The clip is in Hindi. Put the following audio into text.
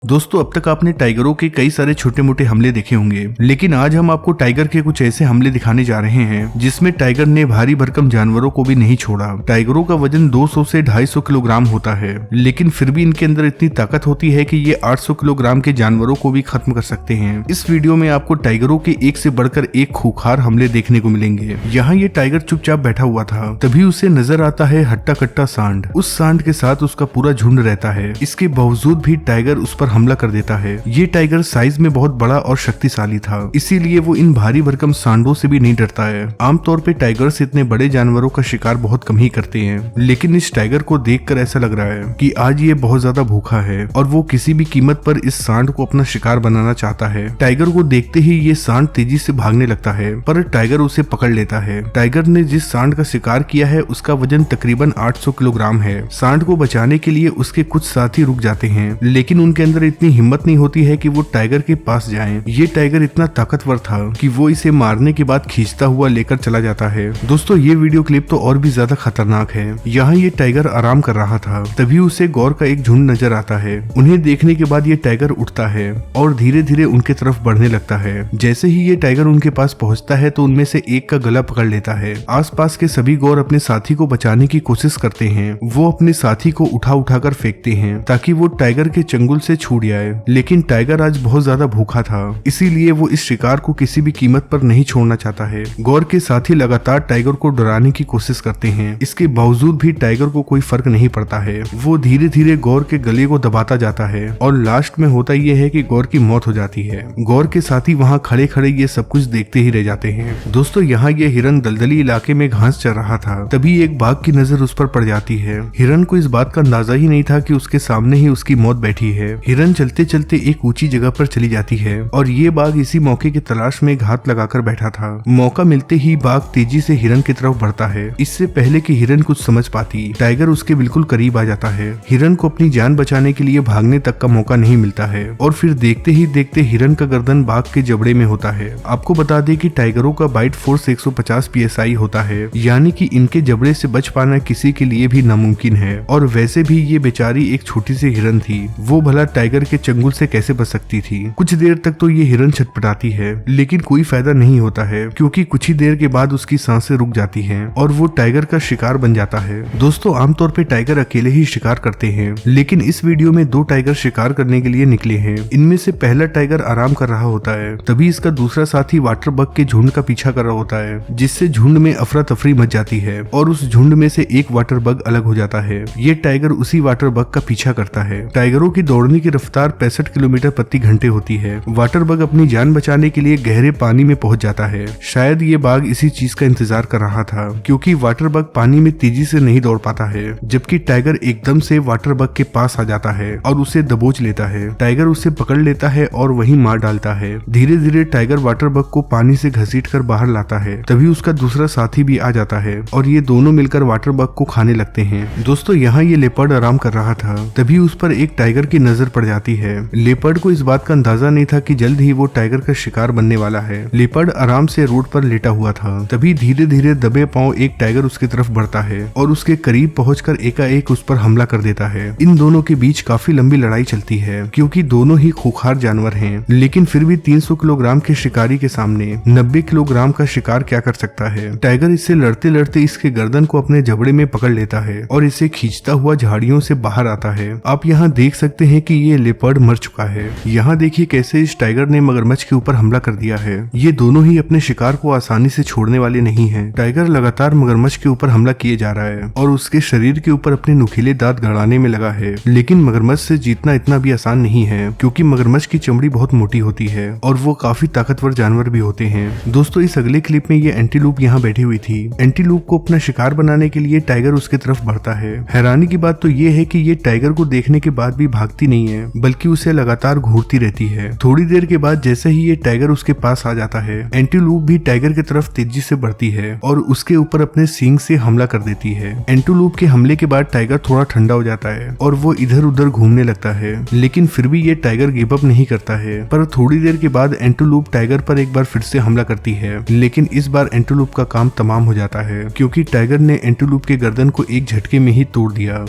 दोस्तों, अब तक आपने टाइगरों के कई सारे छोटे मोटे हमले देखे होंगे, लेकिन आज हम आपको टाइगर के कुछ ऐसे हमले दिखाने जा रहे हैं जिसमें टाइगर ने भारी भरकम जानवरों को भी नहीं छोड़ा। टाइगरों का वजन 200 से 250 किलोग्राम होता है, लेकिन फिर भी इनके अंदर इतनी ताकत होती है कि ये 800 किलोग्राम के जानवरों को भी खत्म कर सकते हैं। इस वीडियो में आपको टाइगरों के एक से बढ़कर एक खूंखार हमले देखने को मिलेंगे। यहाँ ये टाइगर चुपचाप बैठा हुआ था, तभी उसे नजर आता है हट्टा कट्टा सांड। उस सांड के साथ उसका पूरा झुंड रहता है। इसके बावजूद भी टाइगर उस पर हमला कर देता है। ये टाइगर साइज में बहुत बड़ा और शक्तिशाली था, इसीलिए वो इन भारी भरकम सांडों से भी नहीं डरता है। आमतौर पे टाइगर्स इतने बड़े जानवरों का शिकार बहुत कम ही करते हैं, लेकिन इस टाइगर को देखकर ऐसा लग रहा है कि आज ये बहुत ज्यादा भूखा है और वो किसी भी कीमत पर इस सांड को अपना शिकार बनाना चाहता है। टाइगर को देखते ही ये सांड तेजी से भागने लगता है, पर टाइगर उसे पकड़ लेता है। टाइगर ने जिस सांड का शिकार किया है उसका वजन तकरीबन 800 किलोग्राम है। सांड को बचाने के लिए उसके कुछ साथी रुक जाते हैं, लेकिन उनके अंदर इतनी हिम्मत नहीं होती है कि वो टाइगर के पास जाएं। ये टाइगर इतना ताकतवर था कि वो इसे मारने के बाद खींचता हुआ लेकर चला जाता है। दोस्तों, ये वीडियो क्लिप तो और भी ज्यादा खतरनाक है। यहाँ ये टाइगर आराम कर रहा था, तभी उसे गौर का एक झुंड नजर आता है। उन्हें देखने के बाद ये टाइगर उठता है और धीरे धीरे उनके तरफ बढ़ने लगता है। जैसे ही ये टाइगर उनके पास पहुंचता है तो उनमें से एक का गला पकड़ लेता है। आसपास के सभी गौर अपने साथी को बचाने की कोशिश करते हैं। वो अपने साथी को उठा कर फेंकते हैं ताकि वो टाइगर के चंगुल से छूट जाए, लेकिन टाइगर आज बहुत ज्यादा भूखा था, इसीलिए वो इस शिकार को किसी भी कीमत पर नहीं छोड़ना चाहता है। गौर के साथी लगातार टाइगर को डराने की कोशिश करते हैं, इसके बावजूद भी टाइगर को कोई फर्क नहीं पड़ता है। वो धीरे धीरे गौर के गले को दबाता जाता है और लास्ट में होता यह है कि गौर की मौत हो जाती है। गौर के साथी वहाँ खड़े खड़े ये सब कुछ देखते ही रह जाते हैं। दोस्तों, यहाँ ये हिरन दलदली इलाके में घास चर रहा था, तभी एक बाघ की नजर उस पर पड़ जाती है। हिरन को इस बात का अंदाजा ही नहीं था कि उसके सामने ही उसकी मौत बैठी है। हिरन चलते चलते एक ऊंची जगह पर चली जाती है और ये बाघ इसी मौके की तलाश में घात लगाकर बैठा था। मौका मिलते ही बाघ तेजी से हिरन की तरफ बढ़ता है। इससे पहले कि हिरन कुछ समझ पाती, टाइगर उसके बिल्कुल करीब आ जाता है। हिरन को अपनी जान बचाने के लिए भागने तक का मौका नहीं मिलता है और फिर देखते ही देखते हिरन का गर्दन बाघ के जबड़े में होता है। आपको बता दें कि टाइगरों का बाइट फोर्स 150 PSI होता है, यानी कि इनके जबड़े से बच पाना किसी के लिए भी नामुमकिन है। और वैसे भी ये बेचारी एक छोटी सी हिरन थी, वो भला टाइगर के चंगुल से कैसे बच सकती थी। कुछ देर तक तो ये हिरन छटपटाती है, लेकिन कोई फायदा नहीं होता है, क्योंकि कुछ ही देर के बाद उसकी सांसें रुक जाती हैं और वो टाइगर का शिकार बन जाता है। दोस्तों, आमतौर पे टाइगर अकेले ही शिकार करते हैं, लेकिन इस वीडियो में 2 टाइगर शिकार करने के लिए निकले हैं। इनमें से पहला टाइगर आराम कर रहा होता है, तभी इसका दूसरा साथी वाटर बग के झुंड का पीछा कर रहा होता है, जिससे झुंड में अफरा तफरी मच जाती है और उस झुंड में से एक वाटर बग अलग हो जाता है। ये टाइगर उसी वाटर बग का पीछा करता है। टाइगरों की दौड़ने की रफ्तार 65 किलोमीटर प्रति घंटे होती है। वाटर बग अपनी जान बचाने के लिए गहरे पानी में पहुंच जाता है। शायद ये बाघ इसी चीज का इंतजार कर रहा था, क्योंकि वाटर बग पानी में तेजी से नहीं दौड़ पाता है, जबकि टाइगर एकदम से वाटर बग के पास आ जाता है और उसे दबोच लेता है। टाइगर उसे पकड़ लेता है और वहीं मार डालता है। धीरे धीरे टाइगर वाटर बग को पानी से घसीटकर बाहर लाता है, तभी उसका दूसरा साथी भी आ जाता है और ये दोनों मिलकर वाटर बग को खाने लगते हैं। दोस्तों, यहाँ ये लेपर्ड आराम कर रहा था, तभी उस पर एक टाइगर की नजर पड़ जाती है। लेपर्ड को इस बात का अंदाजा नहीं था कि जल्द ही वो टाइगर का शिकार बनने वाला है। लेपर्ड आराम से रोड पर लेटा हुआ था, तभी धीरे धीरे दबे पांव एक टाइगर उसकी तरफ बढ़ता है और उसके करीब पहुंचकर एकाएक उस पर हमला कर देता है। इन दोनों के बीच काफी लंबी लड़ाई चलती है, क्योंकि दोनों ही खूंखार जानवर हैं, लेकिन फिर भी 300 किलोग्राम के शिकारी के सामने 90 किलोग्राम का शिकार क्या कर सकता है। टाइगर इससे लड़ते लड़ते इसके गर्दन को अपने जबड़े में पकड़ लेता है और इसे खींचता हुआ झाड़ियों से बाहर आता है। आप यहाँ देख सकते हैं कि ये लेपर्ड मर चुका है। यहाँ देखिए कैसे इस टाइगर ने मगरमच्छ के ऊपर हमला कर दिया है। ये दोनों ही अपने शिकार को आसानी से छोड़ने वाले नहीं हैं। टाइगर लगातार मगरमच्छ के ऊपर हमला किए जा रहा है और उसके शरीर के ऊपर अपने नुकीले दांत गड़ाने में लगा है, लेकिन मगरमच्छ से जीतना इतना भी आसान नहीं है, क्योंकि मगरमच्छ की चमड़ी बहुत मोटी होती है और वो काफी ताकतवर जानवर भी होते हैं। दोस्तों, इस अगले क्लिप में ये एंटीलूप यहाँ बैठी हुई थी। एंटीलूप को अपना शिकार बनाने के लिए टाइगर उसके तरफ बढ़ता है। हैरानी की बात तो ये है कि ये टाइगर को देखने के बाद भी भागती नहीं है, बल्कि उसे लगातार घूरती रहती है। थोड़ी देर के बाद जैसे ही ये टाइगर उसके पास आ जाता है, एंटीलूप भी टाइगर की तरफ तेजी से बढ़ती है और उसके ऊपर अपने सींग से हमला कर देती है। एंटीलूप के हमले के बाद टाइगर थोड़ा ठंडा हो जाता है और वो इधर उधर घूमने लगता है, लेकिन फिर भी ये टाइगर गिव अप नहीं करता है। पर थोड़ी देर के बाद एंटीलूप टाइगर पर एक बार फिर से हमला करती है, लेकिन इस बार एंटीलूप का काम तमाम हो जाता है, क्योंकि टाइगर ने एंटीलूप के गर्दन को एक झटके में ही तोड़ दिया।